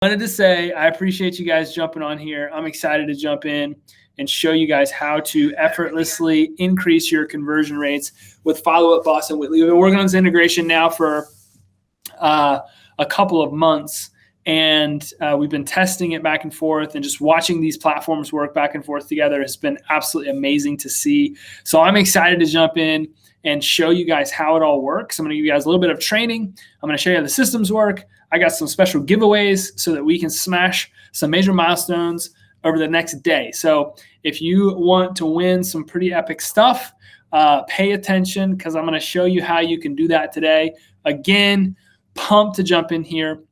Wanted to say I appreciate you guys jumping on here. I'm excited to jump in and show you guys how to effortlessly increase your conversion rates with Follow Up Boss and Witly. We've been working on this integration now for a couple of months, and we've been testing it back and forth, and just watching these platforms work back and forth together has been absolutely amazing to see. So I'm excited to jump in and show you guys how it all works. I'm going to give you guys a little bit of training. I'm going to show you how the systems work. I got some special giveaways so that we can smash some major milestones over the next day. So if you want to win some pretty epic stuff, pay attention, because I'm going to show you how you can do that today. Again, pumped to jump in here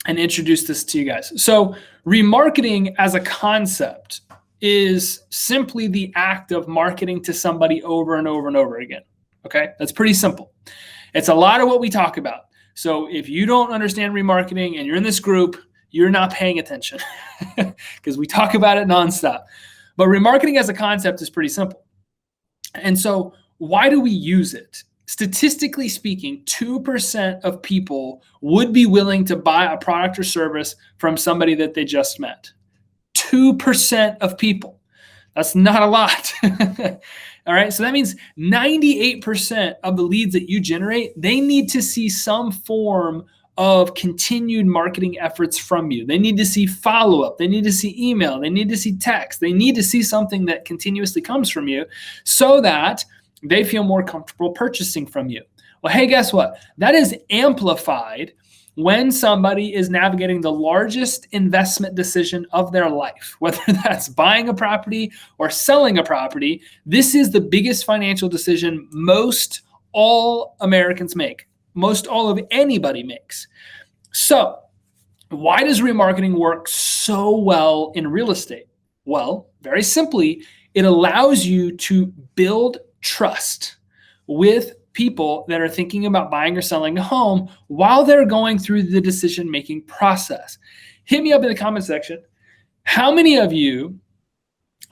and introduce this to you guys. So remarketing as a concept is simply the act of marketing to somebody over and over and over again. Okay, that's pretty simple. It's a lot of what we talk about. So if you don't understand remarketing and you're in this group, you're not paying attention because we talk about it nonstop. But remarketing as a concept is pretty simple. And so why do we use it? Statistically speaking, 2% of people would be willing to buy a product or service from somebody that they just met. 2% of people. That's not a lot. All right. So that means 98% of the leads that you generate, they need to see some form of continued marketing efforts from you. They need to see follow-up. They need to see email. They need to see text. They need to see something that continuously comes from you so that they feel more comfortable purchasing from you. Well, hey, guess what? That is amplified when somebody is navigating the largest investment decision of their life, whether that's buying a property or selling a property. This is the biggest financial decision most all Americans make, most all of anybody makes. So why does remarketing work so well in real estate? Well, very simply, it allows you to build trust with people that are thinking about buying or selling a home while they're going through the decision-making process. Hit me up in the comment section. How many of you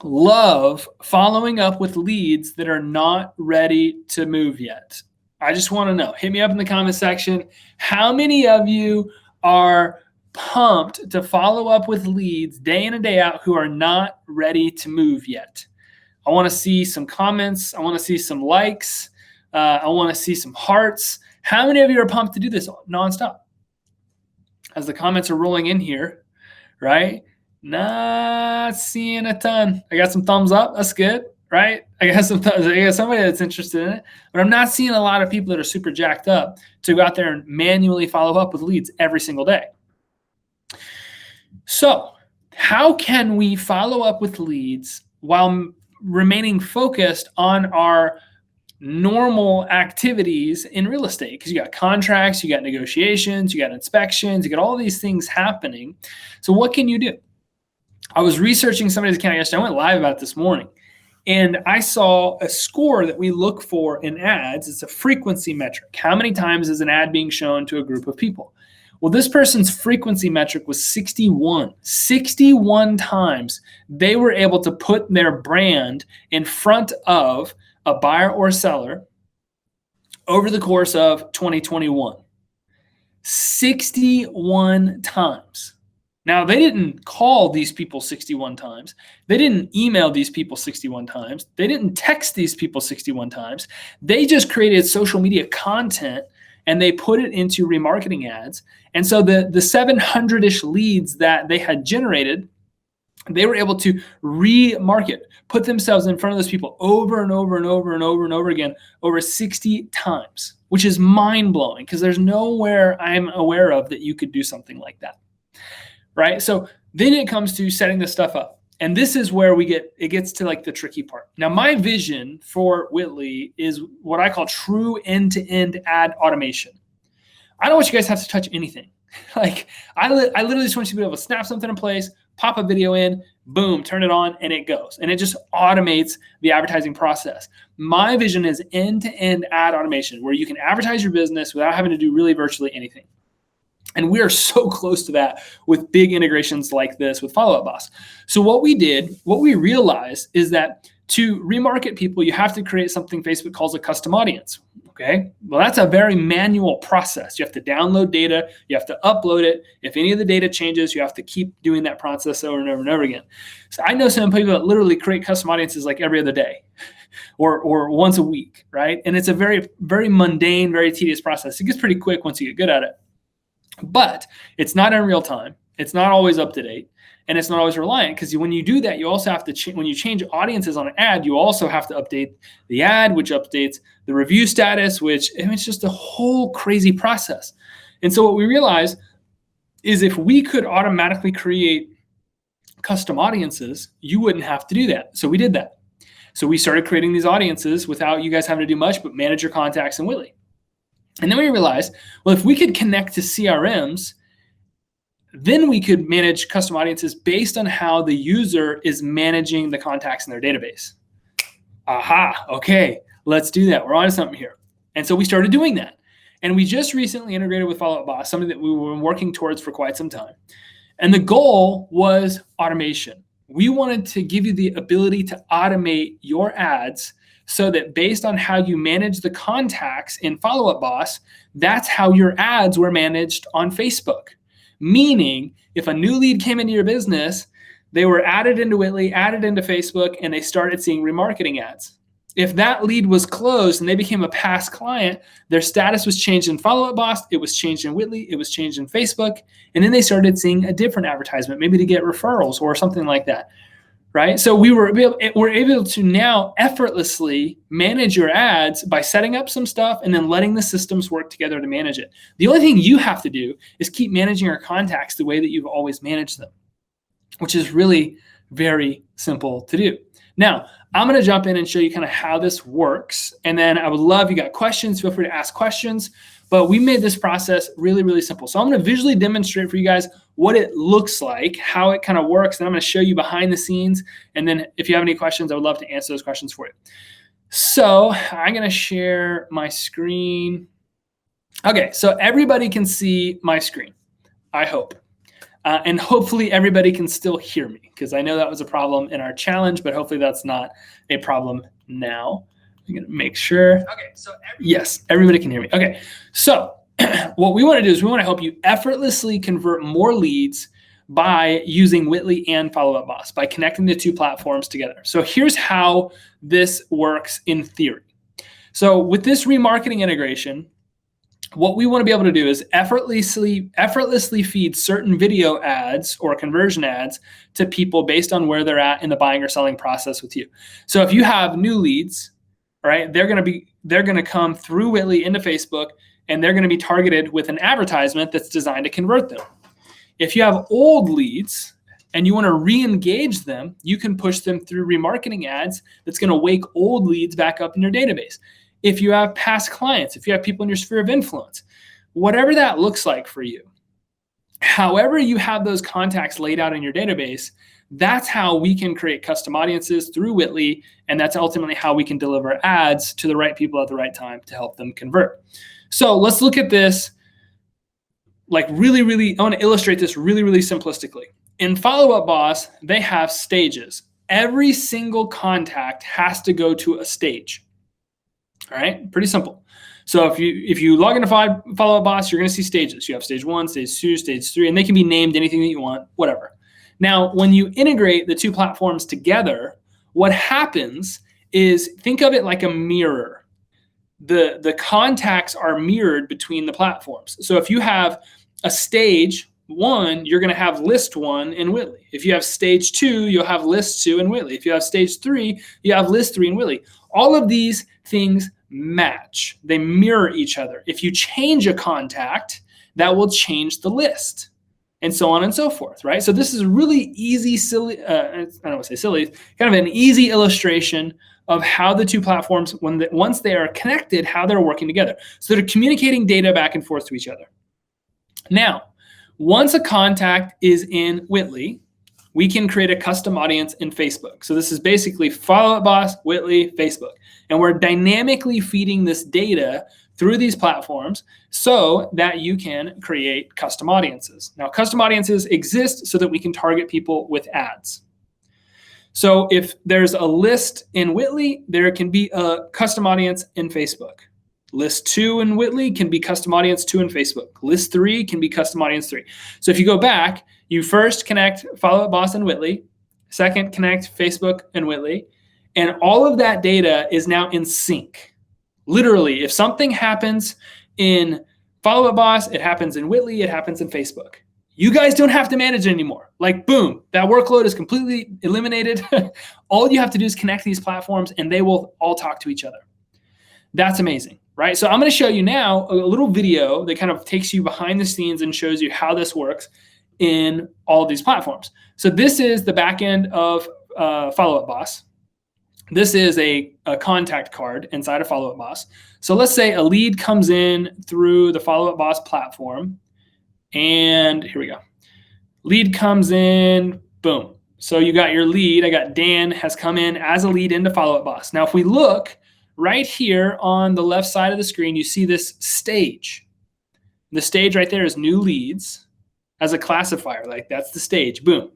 love following up with leads that are not ready to move yet? I just want to know. Hit me up in the comment section. How many of you are pumped to follow up with leads day in and day out who are not ready to move yet? I want to see some comments. I want to see some likes. I want to see some hearts. How many of you are pumped to do this nonstop? As the comments are rolling in here, right? Not seeing a ton. I got some thumbs up. That's good, right? I got somebody that's interested in it, but I'm not seeing a lot of people that are super jacked up to go out there and manually follow up with leads every single day. So how can we follow up with leads while remaining focused on our normal activities in real estate? Because you got contracts, you got negotiations, you got inspections, you got all these things happening. So what can you do? I was researching somebody's account yesterday. I went live about it this morning, and I saw a score that we look for in ads. It's a frequency metric. How many times is an ad being shown to a group of people? Well, this person's frequency metric was 61. 61 times they were able to put their brand in front of a buyer or seller over the course of 2021. 61 times. Now, they didn't call these people 61 times. They didn't email these people 61 times. They didn't text these people 61 times. They just created social media content and they put it into remarketing ads. And so the 700-ish leads that they had generated, they were able to remarket, put themselves in front of those people over and over and over and over and over again, over 60 times, which is mind-blowing because there's nowhere I'm aware of that you could do something like that, right? So then it comes to setting this stuff up. And this is where it gets to like the tricky part. Now, my vision for Witly is what I call true end-to-end ad automation. I don't want you guys to have to touch anything. Like I literally just want you to be able to snap something in place, pop a video in, boom, turn it on, and it goes. And it just automates the advertising process. My vision is end-to-end ad automation where you can advertise your business without having to do really virtually anything. And we are so close to that with big integrations like this with Follow Up Boss. So what we realized is that to remarket people, you have to create something Facebook calls a custom audience. Okay, well, that's a very manual process. You have to download data, you have to upload it. If any of the data changes, you have to keep doing that process over and over and over again. So I know some people that literally create custom audiences like every other day or once a week, right? And it's a very, very mundane, very tedious process. It gets pretty quick once you get good at it. But it's not in real time. It's not always up to date. And it's not always reliant, because when you do that, you also have to when you change audiences on an ad, you also have to update the ad, which updates the review status, it's just a whole crazy process. And so what we realized is if we could automatically create custom audiences, you wouldn't have to do that. So we did that. So we started creating these audiences without you guys having to do much but manage your contacts in Witly. And then we realized, well, if we could connect to CRMs, then we could manage custom audiences based on how the user is managing the contacts in their database. Aha, okay, let's do that. We're on to something here. And so we started doing that. And we just recently integrated with Follow Up Boss, something that we were working towards for quite some time. And the goal was automation. We wanted to give you the ability to automate your ads so that based on how you manage the contacts in Follow Up Boss, that's how your ads were managed on Facebook. Meaning, if a new lead came into your business, they were added into Witly, added into Facebook, and they started seeing remarketing ads. If that lead was closed and they became a past client, their status was changed in Follow Up Boss, it was changed in Witly, it was changed in Facebook, and then they started seeing a different advertisement, maybe to get referrals or something like that, right? So we're able to now effortlessly manage your ads by setting up some stuff and then letting the systems work together to manage it. The only thing you have to do is keep managing your contacts the way that you've always managed them, which is really very simple to do. Now, I'm going to jump in and show you kind of how this works. And then I would love, you got questions, feel free to ask questions. But we made this process really, really simple. So I'm going to visually demonstrate for you guys what it looks like, how it kind of works. And I'm going to show you behind the scenes. And then if you have any questions, I would love to answer those questions for you. So I'm going to share my screen. Okay, so everybody can see my screen, I hope. And hopefully everybody can still hear me, because I know that was a problem in our challenge, but hopefully that's not a problem now. I'm going to make sure. Okay, so yes, everybody can hear me. Okay, so what we want to do is we want to help you effortlessly convert more leads by using Witly and Follow Up Boss, by connecting the two platforms together. So here's how this works in theory. So with this remarketing integration, what we want to be able to do is effortlessly feed certain video ads or conversion ads to people based on where they're at in the buying or selling process with you. So if you have new leads, right, they're going to come through Witly into Facebook, and they're going to be targeted with an advertisement that's designed to convert them. If you have old leads and you want to re-engage them, you can push them through remarketing ads that's going to wake old leads back up in your database. If you have past clients, if you have people in your sphere of influence, whatever that looks like for you, however you have those contacts laid out in your database, that's how we can create custom audiences through Witly, and that's ultimately how we can deliver ads to the right people at the right time to help them convert. So let's look at this like I want to illustrate this really, really simplistically. In Follow Up Boss, they have stages. Every single contact has to go to a stage. All right, pretty simple. So if you log into Follow Up Boss, you're going to see stages. You have stage 1, stage 2, stage 3, and they can be named anything that you want, whatever. Now, when you integrate the two platforms together, what happens is, think of it like a mirror. The contacts are mirrored between the platforms. So if you have a stage 1, you're going to have list 1 in Witly. If you have stage 2, you'll have list 2 in Witly. If you have stage 3, you have list 3 in Witly. All of these things match. They mirror each other. If you change a contact, that will change the list, and so on and so forth, right? So this is really easy, silly, I don't want to say silly, kind of an easy illustration of how the two platforms, once they are connected, how they're working together. So they're communicating data back and forth to each other. Now, once a contact is in Witly, we can create a custom audience in Facebook. So this is basically Follow Up Boss, Witly, Facebook. And we're dynamically feeding this data through these platforms so that you can create custom audiences. Now, custom audiences exist so that we can target people with ads. So if there's a list in Witly, there can be a custom audience in Facebook. List 2 in Witly can be custom audience 2 in Facebook. List 3 can be custom audience 3. So if you go back, you first connect Follow Up Boss and Witly, second connect Facebook and Witly, and all of that data is now in sync. Literally, if something happens in Follow Up Boss, it happens in Witly, it happens in Facebook. You guys don't have to manage it anymore. Like, boom, that workload is completely eliminated. All you have to do is connect these platforms and they will all talk to each other. That's amazing, right? So I'm going to show you now a little video that kind of takes you behind the scenes and shows you how this works in all of these platforms. So this is the back end of Follow Up Boss. This is a contact card inside of Follow Up Boss. So let's say a lead comes in through the Follow Up Boss platform. And here we go. Lead comes in, boom. So you got your lead. I got Dan has come in as a lead into Follow Up Boss. Now, if we look right here on the left side of the screen, you see this stage. The stage right there is new leads as a classifier. Like, that's the stage, boom.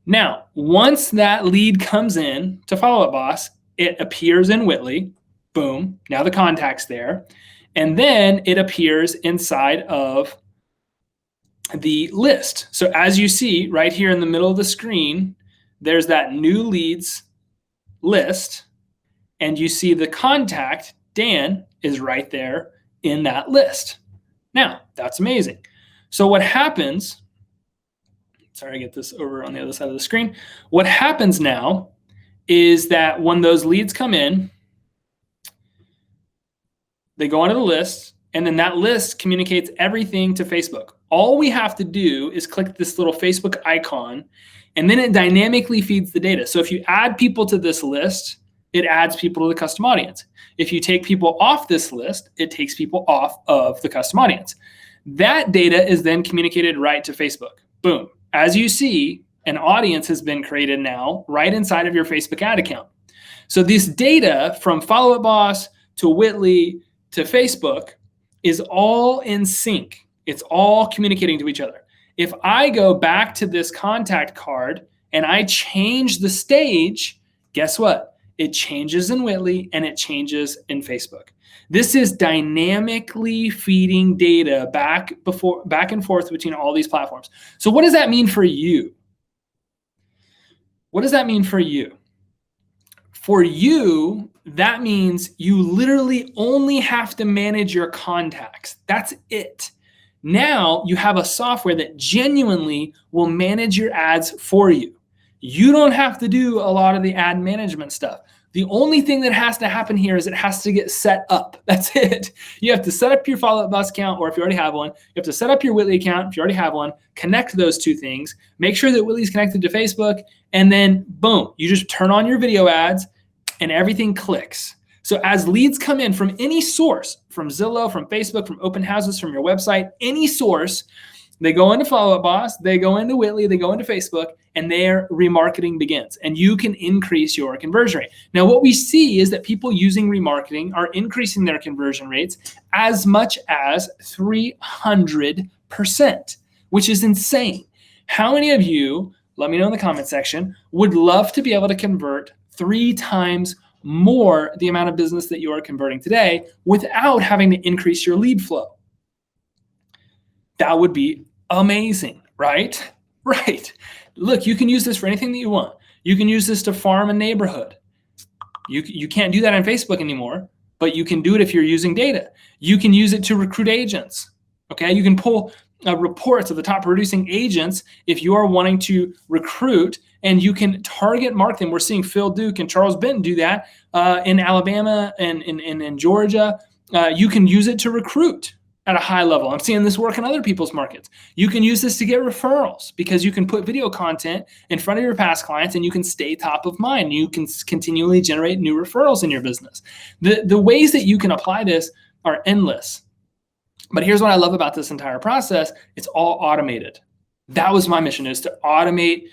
Now, once that lead comes in to Follow Up Boss, it appears in Witly, boom. Now the contact's there. And then it appears inside of the list. So as you see right here in the middle of the screen, there's that new leads list, and you see the contact, Dan, is right there in that list. Now, that's amazing. So what happens, sorry, I get this over on the other side of the screen. What happens now is that when those leads come in, they go onto the list, and then that list communicates everything to Facebook. All we have to do is click this little Facebook icon, and then it dynamically feeds the data. So if you add people to this list, it adds people to the custom audience. If you take people off this list, it takes people off of the custom audience. That data is then communicated right to Facebook. Boom. As you see, an audience has been created now right inside of your Facebook ad account. So this data from Follow Up Boss to Witly to Facebook is all in sync. It's all communicating to each other. If I go back to this contact card and I change the stage, guess what? It changes in Witly and it changes in Facebook. This is dynamically feeding data back and forth between all these platforms. So what does that mean for you? What does that mean for you? For you, that means you literally only have to manage your contacts. That's it. Now you have a software that genuinely will manage your ads for you. You don't have to do a lot of the ad management stuff. The only thing that has to happen here is it has to get set up. That's it. You have to set up your Follow Up Boss account, or if you already have one, you have to set up your Witly account if you already have one, connect those two things, make sure that Witly's connected to Facebook, and then boom, you just turn on your video ads and everything clicks. So as leads come in from any source, from Zillow, from Facebook, from open houses, from your website, any source, they go into Follow Up Boss, they go into Witly, they go into Facebook, and their remarketing begins. And you can increase your conversion rate. Now, what we see is that people using remarketing are increasing their conversion rates as much as 300%, which is insane. How many of you, let me know in the comment section, would love to be able to convert 3 times more the amount of business that you are converting today without having to increase your lead flow? That would be amazing, right? Right. Look, you can use this for anything that you want. You can use this to farm a neighborhood. You can't do that on Facebook anymore, but you can do it if you're using data. You can use it to recruit agents. Okay, you can pull reports of the top producing agents if you are wanting to recruit, and you can target market them. We're seeing Phil Duke and Charles Benton do that in Alabama and in Georgia. You can use it to recruit at a high level. I'm seeing this work in other people's markets. You can use this to get referrals because you can put video content in front of your past clients and you can stay top of mind. You can continually generate new referrals in your business. The ways that you can apply this are endless. But here's what I love about this entire process. It's all automated. That was my mission, is to automate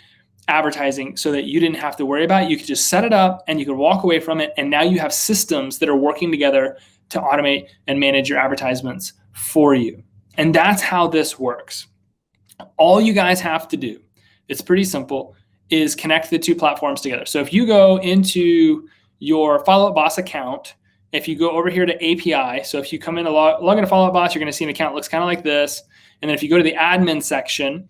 advertising so that you didn't have to worry about it. You could just set it up and you could walk away from it. And now you have systems that are working together to automate and manage your advertisements for you. And that's how this works. All you guys have to do, it's pretty simple, is connect the two platforms together. So if you go into your Follow Up Boss account if you go over here to API, so if you come in to log into Follow Up Boss, you're going to see an account that looks kind of like this. And then if you go to the admin section,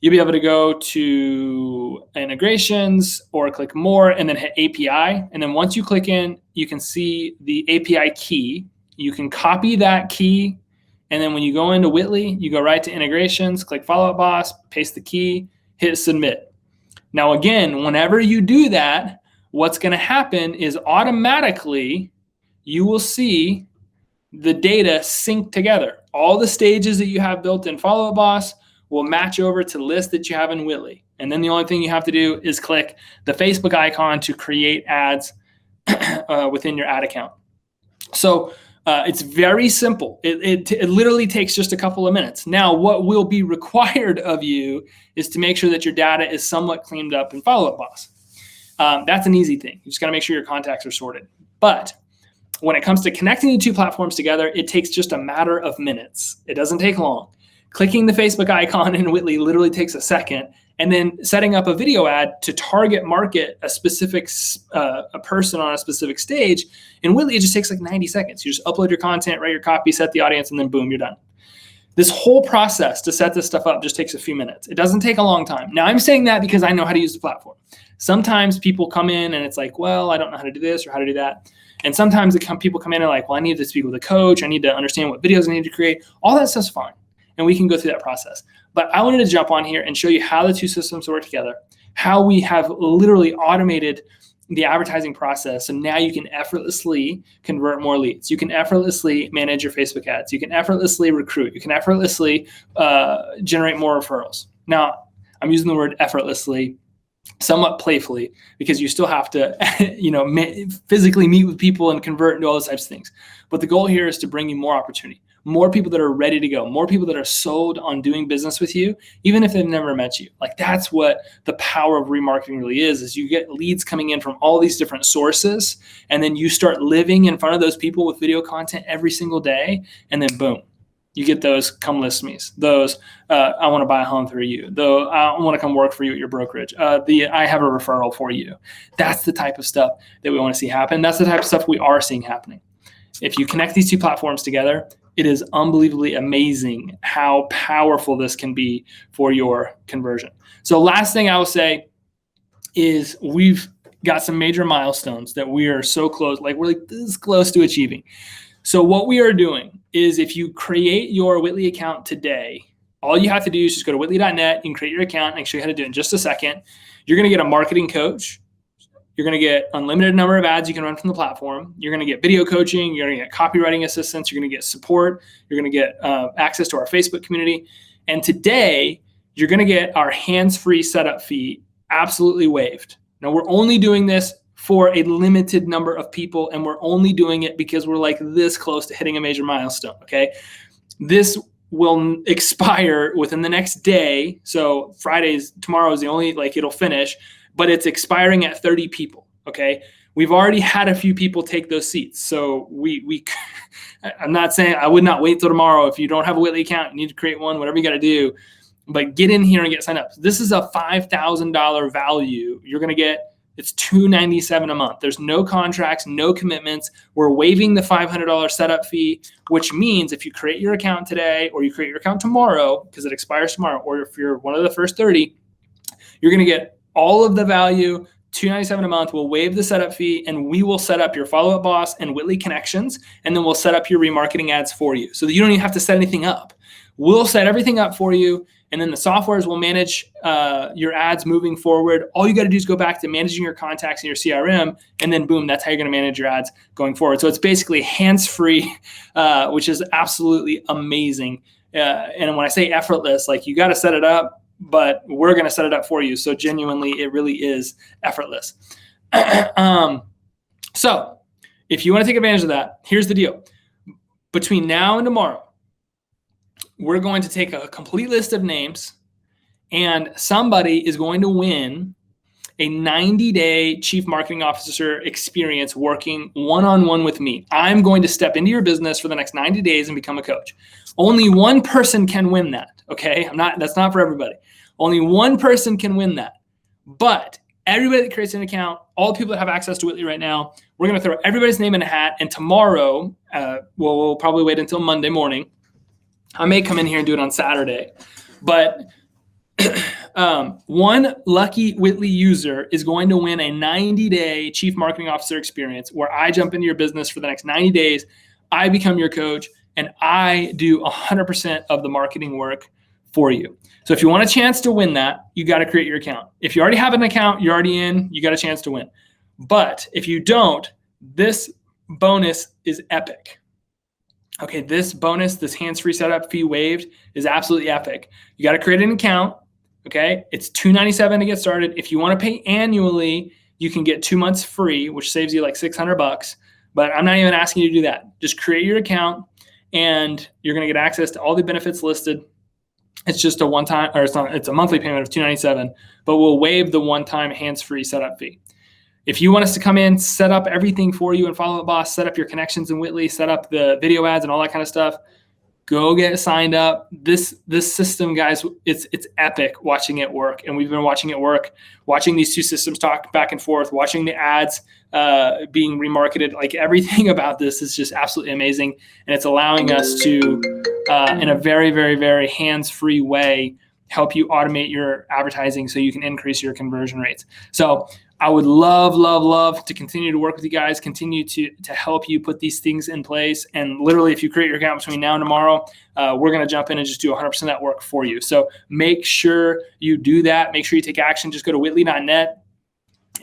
you'll be able to go to integrations or click more and then hit API. And then once you click in, you can see the API key. You can copy that key. And then when you go into Witly, you go right to integrations, click Follow Up Boss, paste the key, hit submit. Now, again, whenever you do that, what's going to happen is automatically you will see the data sync together. All the stages that you have built in Follow Up Boss will match over to the list that you have in Witly. And then the only thing you have to do is click the Facebook icon to create ads within your ad account. So it's very simple. It literally takes just a couple of minutes. Now, what will be required of you is to make sure that your data is somewhat cleaned up in Follow Up Boss. That's an easy thing. You just got to make sure your contacts are sorted. But when it comes to connecting the two platforms together, it takes just a matter of minutes. It doesn't take long. Clicking the Facebook icon in Witly literally takes a second, and then setting up a video ad to target market a specific a person on a specific stage. In Witly, it just takes like 90 seconds. You just upload your content, write your copy, set the audience, and then boom, you're done. This whole process to set this stuff up just takes a few minutes. It doesn't take a long time. Now, I'm saying that because I know how to use the platform. Sometimes people come in and it's like, well, I don't know how to do this or how to do that. And sometimes people come in and like, well, I need to speak with a coach. I need to understand what videos I need to create. All that stuff's fine. And we can go through that process. But I wanted to jump on here and show you how the two systems work together, how we have literally automated the advertising process. So now you can effortlessly convert more leads. You can effortlessly manage your Facebook ads. You can effortlessly recruit. You can effortlessly generate more referrals. Now, I'm using the word effortlessly somewhat playfully because you still have to, physically meet with people and convert and do all those types of things. But the goal here is to bring you more opportunity, more people that are ready to go, more people that are sold on doing business with you, even if they've never met you. Like that's what the power of remarketing really is you get leads coming in from all these different sources, and then you start living in front of those people with video content every single day, and then boom, you get those come list me's, those I want to buy a home through you, though I want to come work for you at your brokerage, I have a referral for you. That's the type of stuff that we want to see happen. That's the type of stuff we are seeing happening. If you connect these two platforms together, it is unbelievably amazing how powerful this can be for your conversion. So last thing I will say is we've got some major milestones that we are so close, like we're like this close to achieving. So what we are doing is if you create your Witly account today, all you have to do is just go to witly.net. You can create your account. I'll show you how to do it in just a second. You're going to get a marketing coach. You're going to get unlimited number of ads you can run from the platform. You're going to get video coaching. You're going to get copywriting assistance. You're going to get support. You're going to get access to our Facebook community. And today, you're going to get our hands-free setup fee absolutely waived. Now, we're only doing this for a limited number of people, and we're only doing it because we're like this close to hitting a major milestone, okay? This will expire within the next day. So tomorrow is the only, it'll finish, but it's expiring at 30 people, okay? We've already had a few people take those seats. So I'm not saying I would not wait till tomorrow. If you don't have a Witly account, you need to create one, whatever you got to do, but get in here and get signed up. This is a $5,000 value. You're going to get, it's $297 a month. There's no contracts, no commitments. We're waiving the $500 setup fee, which means if you create your account today or you create your account tomorrow, because it expires tomorrow, or if you're one of the first 30, you're going to get all of the value, $297 a month. We'll waive the setup fee, and we will set up your Follow Up Boss and Witly connections, and then we'll set up your remarketing ads for you so that you don't even have to set anything up. We'll set everything up for you, and then the softwares will manage your ads moving forward. All you got to do is go back to managing your contacts in your CRM, and then boom, that's how you're going to manage your ads going forward. So it's basically hands-free, which is absolutely amazing. And when I say effortless, you got to set it up, but we're going to set it up for you. So genuinely, it really is effortless. So if you want to take advantage of that, here's the deal. Between now and tomorrow, we're going to take a complete list of names, and somebody is going to win a 90-day chief marketing officer experience working one-on-one with me. I'm going to step into your business for the next 90 days and become a coach. Only one person can win that, okay? That's not for everybody. Only one person can win that. But everybody that creates an account, all the people that have access to Witly right now, we're going to throw everybody's name in a hat. And tomorrow, we'll probably wait until Monday morning. I may come in here and do it on Saturday. But one lucky Witly user is going to win a 90-day Chief Marketing Officer experience where I jump into your business for the next 90 days. I become your coach, and I do 100% of the marketing work for you. So if you want a chance to win that, you got to create your account. If you already have an account, you're already in, you got a chance to win. But if you don't, this bonus is epic. Okay, this bonus, this hands-free setup fee waived, is absolutely epic. You got to create an account. Okay, it's $297 to get started. If you want to pay annually, you can get 2 months free, which saves you like $600. But I'm not even asking you to do that. Just create your account, and you're going to get access to all the benefits listed. It's just a one-time, or it's a monthly payment of $297, but we'll waive the one-time hands-free setup fee. If you want us to come in, set up everything for you and Follow Up Boss, set up your connections in Witly, set up the video ads and all that kind of stuff, go get signed up. This system, guys, it's epic watching it work. And we've been watching it work, watching these two systems talk back and forth, watching the ads being remarketed. Like, everything about this is just absolutely amazing. And it's allowing us to, in a very, very, very hands-free way, help you automate your advertising so you can increase your conversion rates. So I would love to continue to work with you guys, continue to help you put these things in place. And literally, if you create your account between now and tomorrow, we're going to jump in and just do 100% of that work for you. So make sure you do that. Make sure you take action. Just go to witly.net.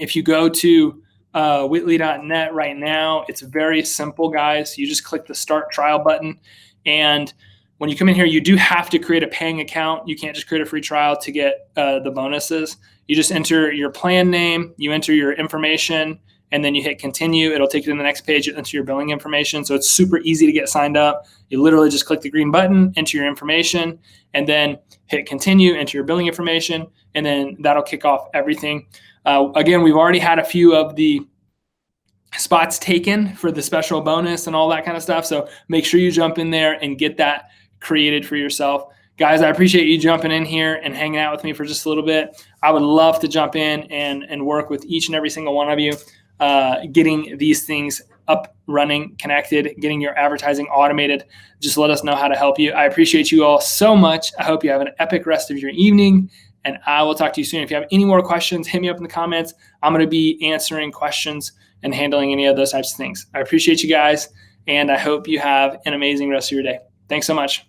If you go to witly.net right now, it's very simple, guys. You just click the Start Trial button. And when you come in here, you do have to create a paying account. You can't just create a free trial to get the bonuses. You just enter your plan name, you enter your information, and then you hit continue. It'll take you to the next page, enter your billing information. So it's super easy to get signed up. You literally just click the green button, enter your information, and then hit continue, enter your billing information, and then that'll kick off everything. Again, we've already had a few of the spots taken for the special bonus and all that kind of stuff. So make sure you jump in there and get that created for yourself. Guys, I appreciate you jumping in here and hanging out with me for just a little bit. I would love to jump in and work with each and every single one of you, getting these things up, running, connected, getting your advertising automated. Just let us know how to help you. I appreciate you all so much. I hope you have an epic rest of your evening, and I will talk to you soon. If you have any more questions, hit me up in the comments. I'm going to be answering questions and handling any of those types of things. I appreciate you guys, and I hope you have an amazing rest of your day. Thanks so much.